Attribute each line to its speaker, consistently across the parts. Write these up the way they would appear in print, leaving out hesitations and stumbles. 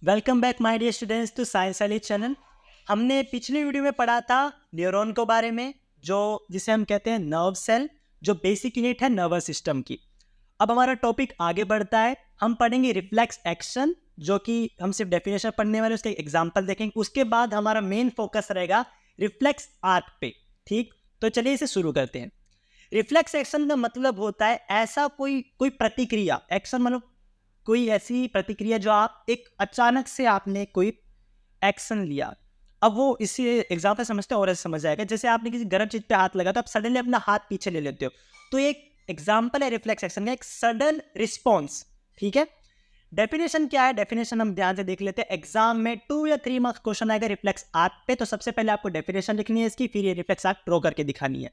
Speaker 1: Welcome back my dear students to science वाली चैनल। हमने पिछली वीडियो में पढ़ा था न्यूरॉन के बारे में, जो जिसे हम कहते हैं नर्व सेल, जो बेसिक यूनिट है नर्वस सिस्टम की। अब हमारा टॉपिक आगे बढ़ता है, हम पढ़ेंगे रिफ्लेक्स एक्शन, जो कि हम सिर्फ डेफिनेशन पढ़ने वाले, उसके एग्जाम्पल देखेंगे। उसके बाद हमारा मेन फोकस रहेगा रिफ्लेक्स आर्ट पे। ठीक, तो चलिए इसे शुरू करते हैं। रिफ्लेक्स एक्शन का मतलब होता है ऐसा कोई प्रतिक्रिया, एक्शन मतलब कोई ऐसी प्रतिक्रिया जो आप एक अचानक से आपने कोई एक्शन लिया। अब वो इसी एग्जाम्पल समझते हैं और ऐसे समझ आएगा। जैसे आपने किसी गर्म चीज पे हाथ लगा तो आप सडनली अपना हाथ पीछे ले लेते हो, तो एक एग्जाम्पल है रिफ्लेक्स एक्शन का, एक सडन रिस्पॉन्स। ठीक है, डेफिनेशन क्या है, डेफिनेशन हम ध्यान से देख लेते हैं। एग्जाम में 2 या 3 मार्क्स क्वेश्चन आएगा रिफ्लेक्स आर्ट पे, तो सबसे पहले आपको डेफिनेशन लिखनी है इसकी, फिर ये रिफ्लेक्स आर्ट ड्रॉ करके दिखानी है।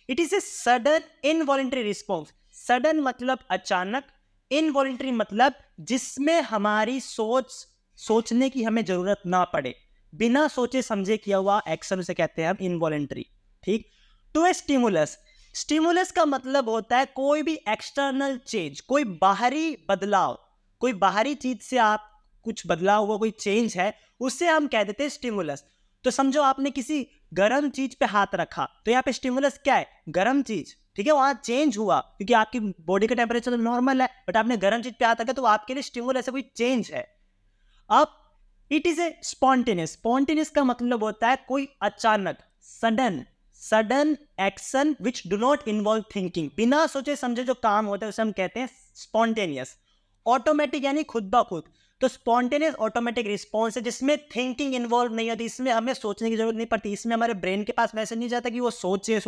Speaker 1: It is a sudden involuntary response. Sudden मतलब अचानक, इनवॉलेंट्री मतलब जिसमें हमारी सोचने की हमें जरूरत ना पड़े, बिना सोचे समझे किया हुआ एक्शन उसे कहते हैं हम इनवॉलेंट्री। ठीक, टू ए स्टिमुलस, स्टिमुलस का मतलब होता है कोई भी एक्सटर्नल चेंज, कोई बाहरी बदलाव, कोई बाहरी चीज से आप कुछ बदलाव हुआ, कोई चेंज है, उसे हम कह देते हैं स्टिमुलस। तो समझो आपने किसी गर्म चीज पे हाथ रखा, तो यहाँ पे स्टिमुलस क्या है, गर्म चीज। ठीक है, वहां चेंज हुआ क्योंकि आपकी बॉडी का टेम्परेचर तो नॉर्मल है, बट आपने गर्म चीज पे हाथ रखा तो आपके लिए स्टिमुलस है, कोई चेंज है। अब it is a spontaneous, spontaneous का मतलब होता है कोई अचानक, sudden, sudden action which do not involve thinking, बिना सोचे समझे जो काम होता है उसे हम कहते हैं स्पॉन्टेनियस। ऑटोमेटिक यानी खुद ब खुद, तो स्पॉन्टेनियस ऑटोमेटिक रिस्पॉन्स है जिसमें थिंकिंग इन्वॉल्व नहीं होती, इसमें हमें सोचने की जरूरत नहीं पड़ती, इसमें हमारे ब्रेन के पास मैसेज नहीं जाता कि वो सोचने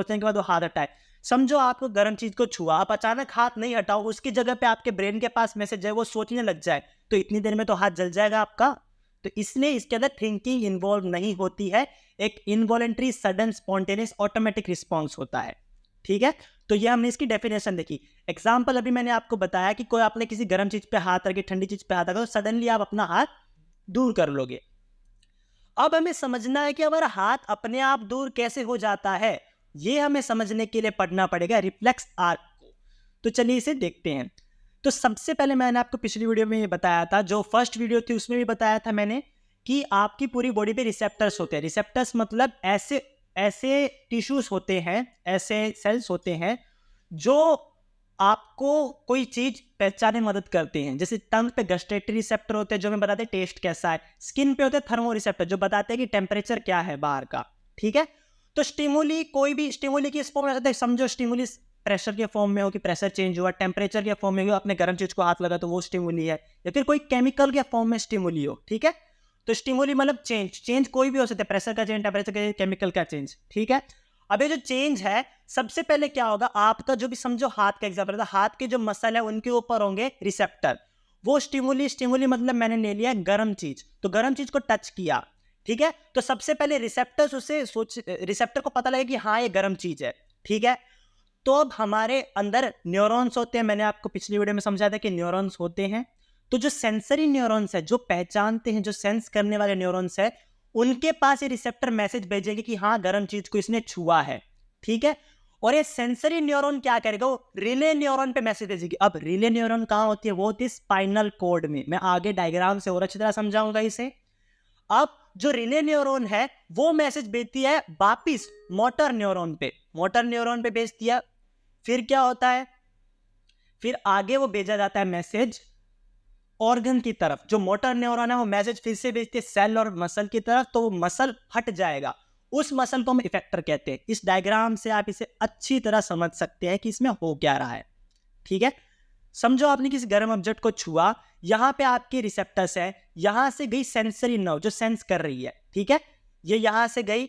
Speaker 1: के बाद वो हाथ हटाए। समझो आपको गर्म चीज को छुआ, आप अचानक हाथ नहीं हटाओ, उसकी जगह पे आपके ब्रेन के पास मैसेज है, वो सोचने लग जाए, तो इतनी देर में तो हाथ जल जाएगा आपका। तो इसलिए इसके अंदर थिंकिंग इन्वॉल्व नहीं होती है, एक involuntary sudden spontaneous automatic response होता है। ठीक है, तो ये हमने इसकी डेफिनेशन देखी। एग्जाम्पल अभी मैंने आपको बताया कि कोई आपने किसी गर्म चीज पे हाथ रखी, ठंडी चीज पे हाथ रखा, तो सडनली आप अपना हाथ दूर कर लोगे। अब हमें समझना है कि हमारा हाथ अपने आप दूर कैसे हो जाता है, ये हमें समझने के लिए पढ़ना पड़ेगा रिफ्लेक्स आर्ट को। तो चलिए इसे देखते हैं। तो सबसे पहले मैंने आपको पिछली वीडियो में ये बताया था, जो फर्स्ट वीडियो थी उसमें भी बताया था मैंने, कि आपकी पूरी बॉडी पे रिसेप्टर्स होते हैं। रिसेप्टर्स मतलब ऐसे ऐसे टिश्यूज होते हैं, ऐसे सेल्स होते हैं जो आपको कोई चीज पहचानने में मदद करते हैं। जैसे टंग पे गस्टेटरी रिसेप्टर होते हैं जो हमें बताते हैं टेस्ट कैसा है, स्किन पे होते हैं थर्मो रिसेप्टर जो बताते हैं कि टेम्परेचर क्या है बाहर का। ठीक है, तो स्टिमुली, कोई भी स्टिमुली की फॉर्म में, समझो स्टिमुली प्रेशर के फॉर्म में हो कि प्रेशर चेंज हुआ, टेम्परेचर के फॉर्म में हो, अपने गर्म चीज को हाथ लगा तो वो स्टिमुली है, या फिर कोई केमिकल के फॉर्म में स्टिमुली हो। ठीक है, तो स्टिमुली मतलब चेंज, चेंज कोई भी हो सकता है, प्रेशर का चेंज, टेम्परेचर का चेंज, केमिकल का चेंज। ठीक है, अब ये जो चेंज है, सबसे पहले क्या होगा, आपका जो भी समझो हाथ का एग्जांपल था, हाथ के जो मसल है उनके ऊपर होंगे रिसेप्टर। वो स्टिमुली, स्टिमुली मतलब मैंने ले लिया गर्म चीज, तो गर्म चीज को टच किया। ठीक है, तो सबसे पहले रिसेप्टर्स उसे रिसेप्टर को पता लगे कि हाँ ये गर्म चीज है। ठीक है, तो अब हमारे अंदर न्यूरॉन्स होते हैं, मैंने आपको पिछली वीडियो में समझाया था कि न्यूरॉन्स होते हैं। तो जो सेंसरी न्यूरॉन्स है, जो पहचानते हैं, जो सेंस करने वाले न्यूरॉन्स है, उनके पास ये रिसेप्टर मैसेज भेजेंगे कि हाँ गर्म चीज को इसने छुआ है। ठीक है, और ये सेंसरी न्यूरॉन क्या करेगा, वो रिले न्यूरॉन पे मैसेज भेजेगी। अब रिले न्यूरॉन कहां होती है, वो होती है स्पाइनल कॉर्ड में। मैं आगे डायग्राम से और अच्छी तरह समझाऊंगा इसे। अब जो रिले न्यूरॉन है वो मैसेज भेजती है वापिस मोटर न्यूरॉन पे, मोटर न्यूरॉन पे भेजती है। फिर क्या होता है, फिर आगे वो भेजा जाता है मैसेज ऑर्गन की तरफ। जो मोटर न्यूरॉन है वो मैसेज फिर से भेजते हैं सेल और मसल की तरफ, तो वो मसल हट जाएगा, उस मसल को हम इफेक्टर कहते हैं। इस डायग्राम से आप इसे अच्छी तरह समझ सकते हैं कि इसमें हो क्या रहा है। ठीक है, समझो आपने किसी गर्म ऑब्जेक्ट को छुआ, यहां पे आपके रिसेप्टर्स है, यहां से गई सेंसरी नर्व जो सेंस कर रही है। ठीक है, ये यहां से गई,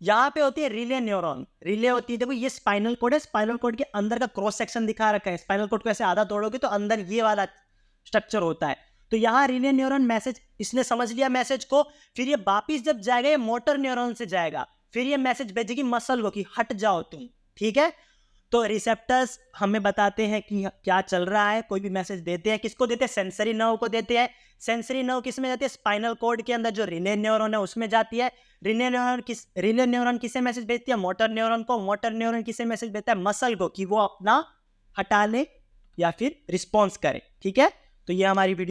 Speaker 1: यहां पे होती है रिले न्यूरॉन, रिले होती है, देखो ये स्पाइनल कोड है, स्पाइनल कोड के अंदर का क्रॉस सेक्शन दिखा रखा है। स्पाइनल कोड को ऐसे आधा तोड़ोगे तो अंदर ये वाला स्ट्रक्चर होता है। तो यहां रिले न्यूरॉन मैसेज, इसने समझ लिया मैसेज को, फिर ये वापिस जब जाएगा ये मोटर न्यूरॉन से जाएगा, फिर ये मैसेज भेजेगी मसल को कि हट जाओ तुम। ठीक है, तो रिसेप्टर्स हमें बताते हैं कि क्या चल रहा है, कोई भी मैसेज देते हैं, किसको देते हैं, सेंसरी नर्व को देते हैं। सेंसरी नर्व किस में जाती है, स्पाइनल कॉर्ड के अंदर जो रिले न्यूरॉन है उसमें जाती है। रिले न्यूरॉन किसे मैसेज भेजती है, मोटर न्यूरॉन को। मोटर न्यूरॉन किसे मैसेज भेजता है, मसल को, कि वो अपना हटा ले या फिर रिस्पॉन्स करे। ठीक है, तो ये हमारी वीडियो